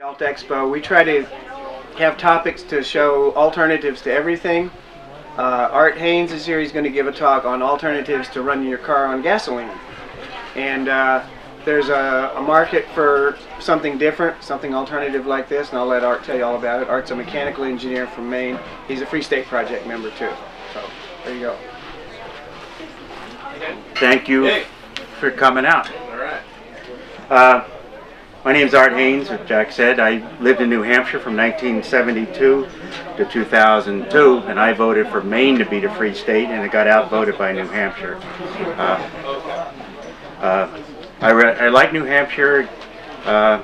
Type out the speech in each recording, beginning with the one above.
AltExpo, we try to have topics to show alternatives to everything. Art Haines is here. He's going to give a talk on alternatives to running your car on gasoline. And there's a market for something different, something alternative like this, and I'll let Art tell you all about it. Art's a mechanical engineer from Maine. He's a Free State Project member too. So there you go. Thank you for coming out. All right. My name's Art Haines, as Jack said. I lived in New Hampshire from 1972 to 2002, and I voted for Maine to be the free state, and it got outvoted by New Hampshire. I like New Hampshire. I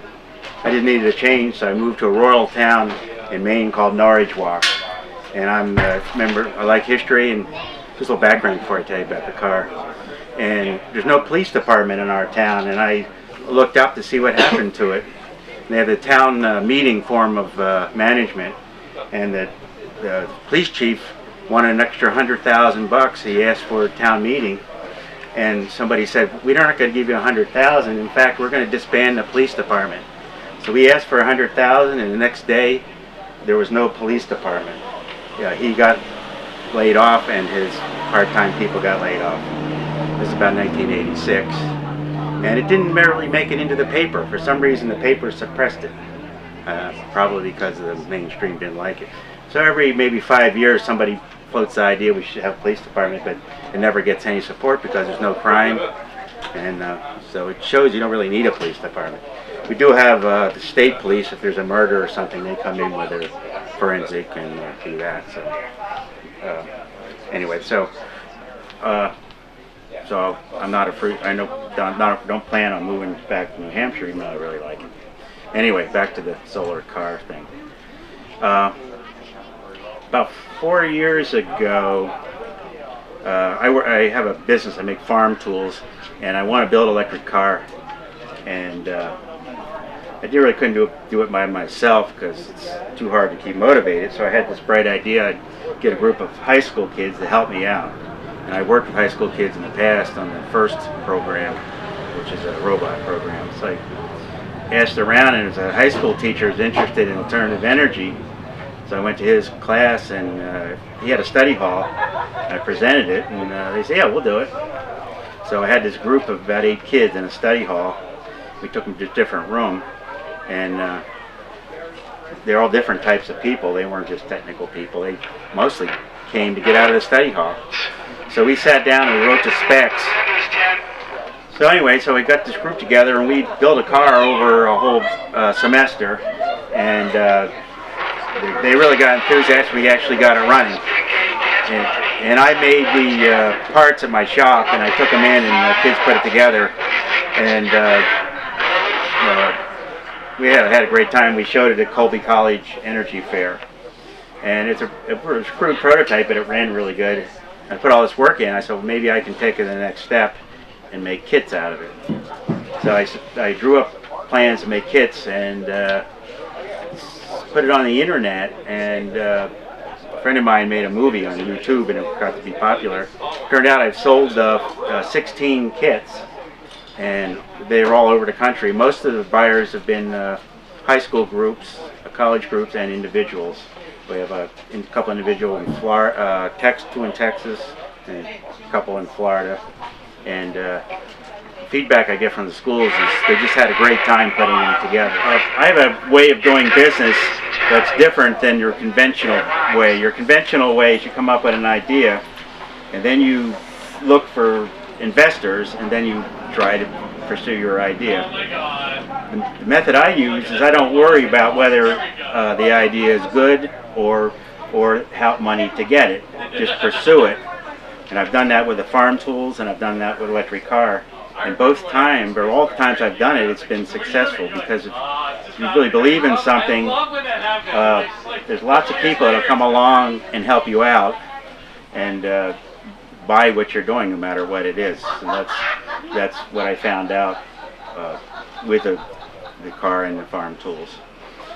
didn't need a change, so I moved to a rural town in Maine called Norridgewock. And I'm a member. I like history, and just a little background before I tell you about the car. And there's no police department in our town, and I looked up to see what happened to it. They have the town meeting form of management, and the police chief wanted an extra $100,000. He asked for a town meeting, and somebody said, "We're not going to give you $100,000. In fact, we're going to disband the police department." So we asked for $100,000, and the next day there was no police department. Yeah, he got laid off, and his part-time people got laid off. This is about 1986. And it didn't really make it into the paper. For some reason, the paper suppressed it. Probably because the mainstream didn't like it. So every maybe 5 years, somebody floats the idea we should have a police department, but it never gets any support because there's no crime. And so it shows you don't really need a police department. We do have the state police. If there's a murder or something, they come in with their forensic and do that. So anyway, so I'm not afraid. I don't plan on moving back to New Hampshire, even though I really like it. Anyway, back to the solar car thing. About 4 years ago, I have a business. I make farm tools, and I want to build an electric car. And I really couldn't do it by myself because it's too hard to keep motivated. So I had this bright idea. I'd get a group of high school kids to help me out. And I worked with high school kids in the past on the first program, which is a robot program. So I asked around, and as a high school teacher was interested in alternative energy, so I went to his class, and he had a study hall. I presented it, and they said, "Yeah, we'll do it." So I had this group of about 8 kids in a study hall. We took them to a different room, and they're all different types of people. They weren't just technical people. They mostly came to get out of the study hall. So we sat down and we wrote the specs. So anyway, so we got this group together and we built a car over a whole semester, and they really got enthusiastic. We actually got it running. And I made the parts at my shop, and I took them in, and the kids put it together. And we had a great time. We showed it at Colby College Energy Fair. And it was a crude prototype, but it ran really good. I put all this work in. I said, well, maybe I can take it to the next step and make kits out of it. So I drew up plans to make kits and put it on the internet. And a friend of mine made a movie on YouTube, and it got to be popular. Turned out I've sold 16 kits, and they're all over the country. Most of the buyers have been high school groups, college groups, and individuals. We have a couple individuals in Florida, 2 in Texas, and a couple in Florida. And feedback I get from the schools is they just had a great time putting them together. I have a way of doing business that's different than your conventional way. Your conventional way is you come up with an idea, and then you look for investors, and then you try to pursue your idea. The method I use is I don't worry about whether the idea is good or how money to get it. Just pursue it. And I've done that with the farm tools, and I've done that with electric car. And both times, or all the times I've done it, it's been successful, because if you really believe in something, there's lots of people that'll come along and help you out and buy what you're doing, no matter what it is. And that's what I found out with the car and the farm tools.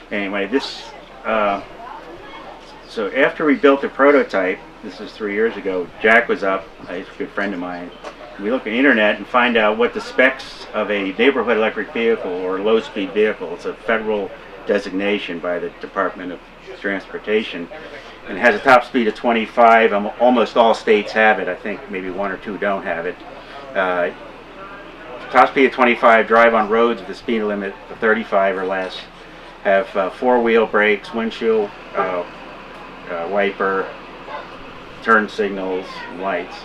Anyway, so after we built the prototype, this is 3 years ago, Jack was up, he's a good friend of mine. We look at the internet and find out what the specs of a neighborhood electric vehicle or low-speed vehicle, it's a federal designation by the Department of Transportation, and it has a top speed of 25. Almost all states have it. I think maybe 1 or 2 don't have it. Top speed of 25. Drive on roads with a speed limit of 35 or less. Have 4-wheel brakes, windshield wiper, turn signals, and lights.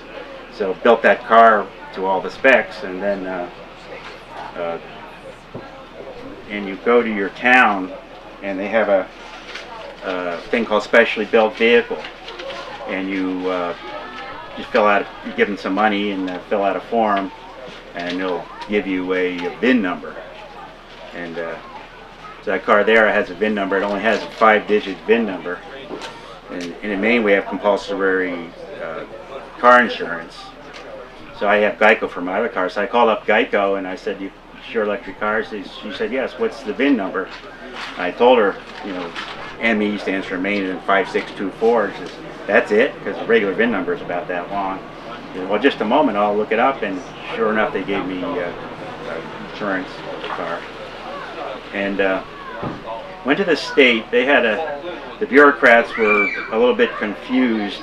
So built that car to all the specs, and then and you go to your town, and they have a thing called specially built vehicle, and you just you give them some money and fill out a form, and they'll give you a VIN number. And so that car there has a VIN number. It only has a 5-digit VIN number. And in Maine, we have compulsory car insurance. So I have Geico for my other car. So I called up Geico and I said, "You insure electric cars?" She said, "Yes." "What's the VIN number?" I told her, ME stands for Maine and 5624. She says, "That's it?" Because the regular VIN number is about that long. I said, "Well, just a moment, I'll look it up." And sure enough, they gave me insurance for the car. And went to the state. They had the bureaucrats were a little bit confused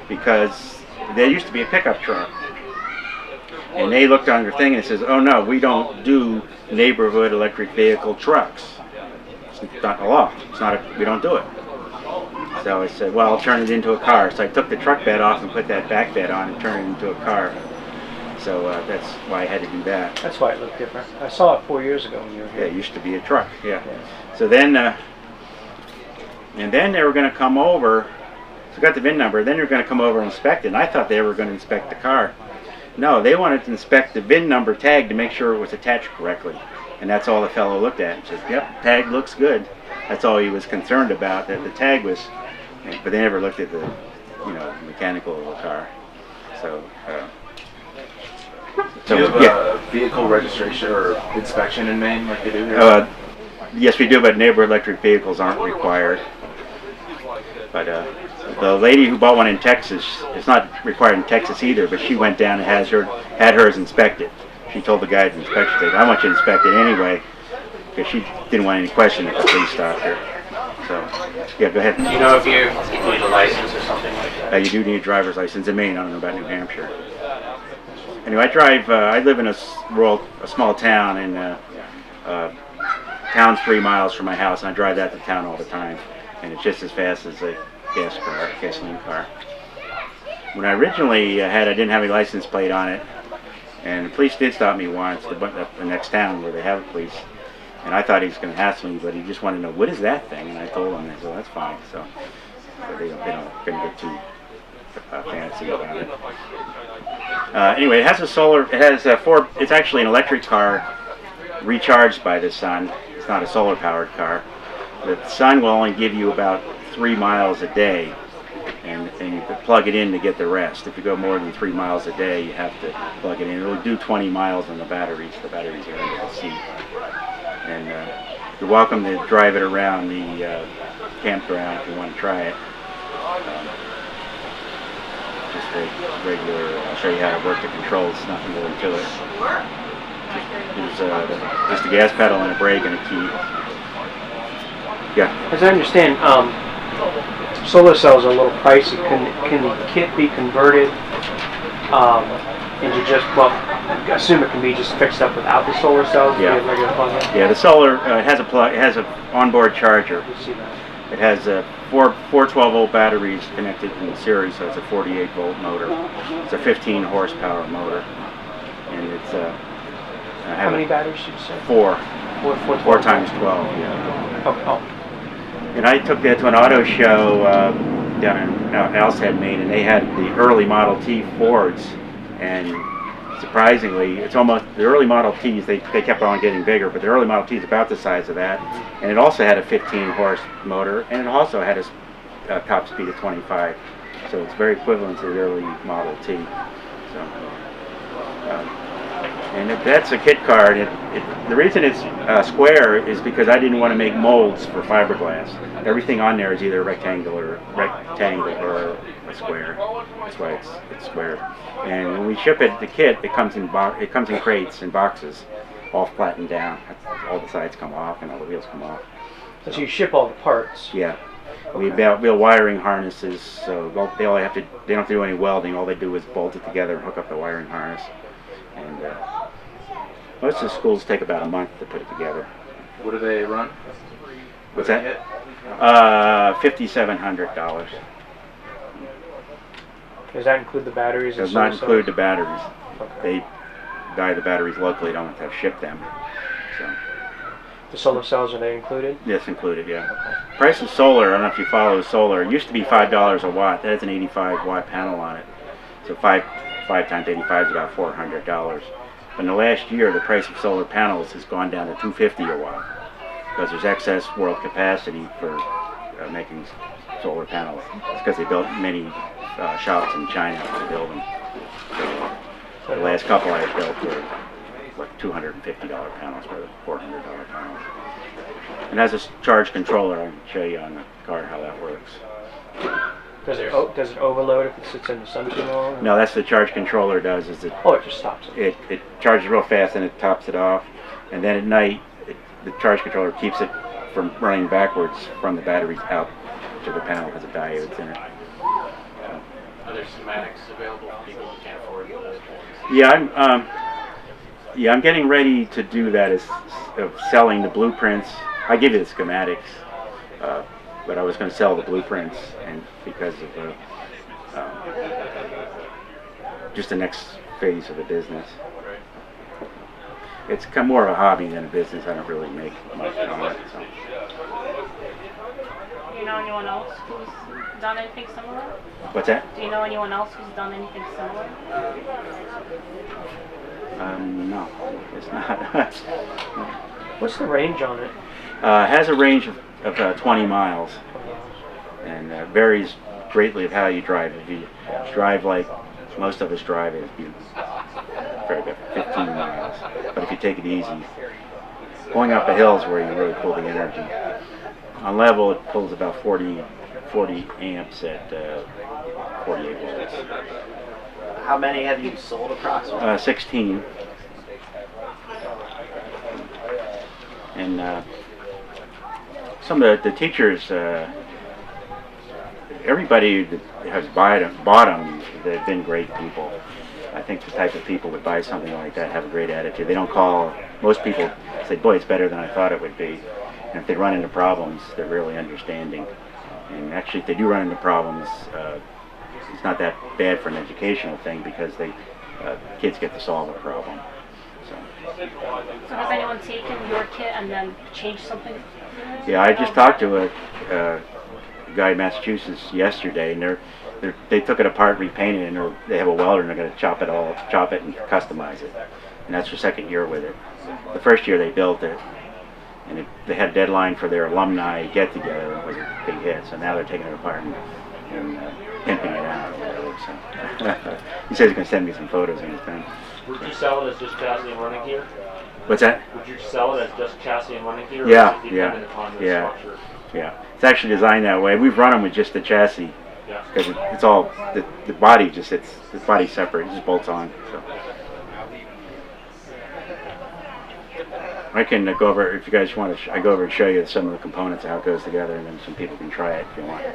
because there used to be a pickup truck. And they looked on their thing and it says, "Oh no, we don't do neighborhood electric vehicle trucks. It's not the law. We don't do it." So I said, "Well, I'll turn it into a car." So I took the truck bed off and put that back bed on and turned it into a car. So that's why I had to do that. That's why it looked different. I saw it 4 years ago when you were here. Yeah, it used to be a truck, yeah. So then, and then they were going to come over, so I got the VIN number, then they were going to come over and inspect it, and I thought they were going to inspect the car. No, they wanted to inspect the VIN number tag to make sure it was attached correctly. And that's all the fellow looked at and said, "Yep, tag looks good." That's all he was concerned about, that the tag was, but they never looked at the, mechanical of the car. So, do you have a vehicle registration or inspection in Maine like they do here? Yes, we do, but neighborhood electric vehicles aren't required. But the lady who bought one in Texas, it's not required in Texas either, but she went down and had hers inspected. She told the guy at the inspection station, "I want you to inspect it anyway," because she didn't want any question if the police stopped her. So, yeah, go ahead. Do you know if you need a license or something like that? You do need a driver's license in Maine. I don't know about New Hampshire. Anyway, I live in a small town, and town's 3 miles from my house, and I drive that to town all the time, and it's just as fast as a gasoline car. When I originally I didn't have a license plate on it, and the police did stop me once. They went up the next town where they have a police, and I thought he was going to hassle me, but he just wanted to know, "What is that thing?" And I told him, and they said, "Well, that's fine." So they don't get too fancy about it. Anyway, it has a solar. It has it's actually an electric car recharged by the sun. It's not a solar powered car. The sun will only give you about 3 miles a day, and you can plug it in to get the rest. If you go more than 3 miles a day, you have to plug it in. It'll do 20 miles on the batteries. The batteries are under the seat. And you're welcome to drive it around the campground if you want to try it. Just a regular, I'll show you how to work the controls, nothing really to it. There's just a gas pedal and a brake and a key. Yeah. As I understand, solar cells are a little pricey. Can the kit be converted into just, well, I assume it can be just fixed up without the solar cells? Yeah. Regular plug-in? Yeah, the solar it has an onboard charger. You see that. It has four 12-volt batteries connected in series, so it's a 48-volt motor. It's a 15 horsepower motor, and it's how many batteries did you say? Four. Four times 12. Yeah. Oh. And I took that to an auto show down in Alstead, Maine, and they had the early Model T Fords, and surprisingly, it's almost the early Model Ts. They kept on getting bigger, but the early Model T is about the size of that, and it also had a 15 horse motor, and it also had a top speed of 25. So it's very equivalent to the early Model T. So, and that's a kit car. And the reason it's square is because I didn't want to make molds for fiberglass. Everything on there is either rectangle or a square. That's why it's square. And when we ship it, the kit, it comes in crates and boxes, all flattened down. All the sides come off and all the wheels come off. So you ship all the parts. Yeah. We build wiring harnesses, so they don't have to do any welding. All they do is bolt it together and hook up the wiring harness. And most of the schools take about a month to put it together. What do they run? What's that? $5,700. Does that include the batteries? Does not include the batteries. They buy the batteries locally. Don't have to ship them. So. The solar cells, are they included? Yes, included, yeah. Okay. Price of solar, I don't know if you follow solar, it used to be $5 a watt. That has an 85 watt panel on it. So 5 times 85 is about $400. But in the last year, the price of solar panels has gone down to $250 a watt because there's excess world capacity for making solar panels. It's because they built many shops in China to build them. So the last couple I built were like $250 panels rather than $400 panels. And as a charge controller, I can show you on the card how that works. Does it overload if it sits in the sun too long? No, that's the charge controller does. Is it just stops it. It charges real fast and it tops it off, and then at night the charge controller keeps it from running backwards from the batteries out to the panel because of diodes in it. Are there schematics available for people who can't afford those? Yeah, I'm getting ready to do that of selling the blueprints. I give you the schematics, but I was going to sell the blueprints, and because of just the next phase of the business. It's more of a hobby than a business. I don't really make much on it. So. Do you know anyone else who's done anything similar? What's that? Do you know anyone else who's done anything similar? No, it's not. What's the range on it? It has a range of 20 miles, and varies greatly of how you drive. If you drive like most of us drive, it'd be about 15 miles. But if you take it easy, going up the hills where you really pull the energy. On level, it pulls about 40 amps at 48 volts. How many have you sold approximately? 16. And some of the teachers, everybody that has bought them, they've been great people. I think the type of people that buy something like that have a great attitude. They don't call, most people say, boy, it's better than I thought it would be. And if they run into problems, they're really understanding. And actually, if they do run into problems, it's not that bad for an educational thing because kids get to solve a problem. So has anyone taken your kit and then changed something? Yeah, I just talked to a guy in Massachusetts yesterday, and they took it apart, repainted it, and they have a welder, and they're going to chop it and customize it. And that's their second year with it. The first year they built it, and they had a deadline for their alumni get-together. It was a big hit, so now they're taking it apart and pimping it out. So he says he's going to send me some photos when he's done. Would you sell it as just chassis and running gear? What's that? Would you sell it as just chassis and running gear? Yeah, or is it dependent upon the structure? Yeah. It's actually designed that way. We've run them with just the chassis because it's all the body just the body's separate. It just bolts on. So. I can go over if you guys want to. I go over and show you some of the components of how it goes together, and then some people can try it if you want.